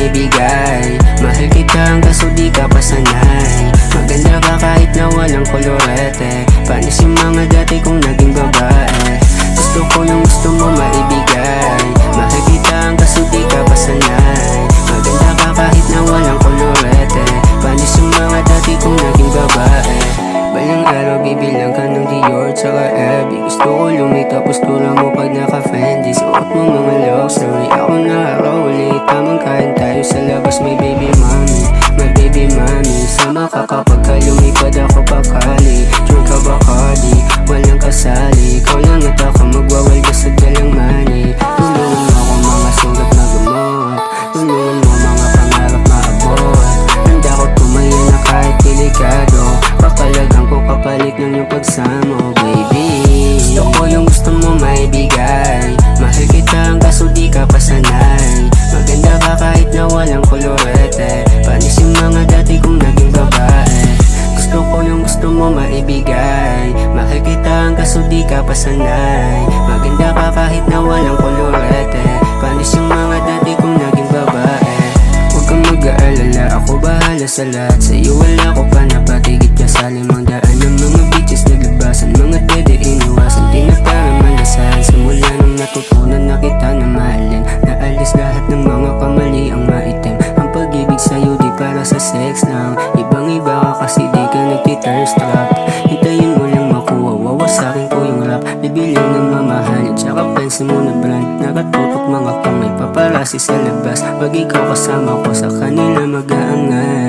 maibigay. Mahal kita kaso di ka pa sanay. Maganda ka kahit na walang kolorete. Panis yung mga dati kong naging babae. Gusto ko yung gusto mo maibigay. Mahal kita kaso di ka pa sanay. Maganda ka kahit na walang kolorete. Panis yung mga dati kong naging babae. Balang araw bibilang ka ng Dior tsaka LV. Gusto ko lumita postura mo pag naka-Fendi. Suot mo mga luxury, ako nakakawali. Tamang kain tayo sa labas, may baby mommy. My baby mommy, sama ka kapag ka lumipad ako bakali. Drink ka Bacardi, walang kasali. Ikaw lang at ako magwawalda sa dalang money. Tulungan mo ako mga sugat na gamot. Tulungan mo mga pangarap maabot. Handa ko tumaya na kahit delikado. Papalagan ko kapalit ng iyong pagsamo, baby. Gusto ko yung gusto mo maibigay. Mahal kita kaso di ka pa sanay. Maganda ka kahit na walang kolorete. Panis yung mga dati kong naging babae. Gusto ko yung gusto mo maibigay. Mahal kita kaso di ka pa sanay. Maganda ka kahit na walang kolorete. Panis yung mga dati kong naging babae. Huwag kang mag-aalala, ako bahala sa lahat. Sa'yo wala ko pa napatigit ka sa limang daan. Ng mga bitches naglabasan, mga dede iniwasan. Di na para malasahan, simula nung natutunan na kita na mahalin. Naalis lahat ng mga kamali ang maitim. Ang pag-ibig sa'yo di para sa sex lang. Ibang iba ka kasi di ka nagti-thirst trap. Hintayin mo lang makuha, wawasakin ko yung rap. Bibili ng mamahalin, tsaka pensa mo na brand. Nakatutok mga kamay, paparasi sa labas. Pag ikaw kasama ko sa kanila mag-aangat.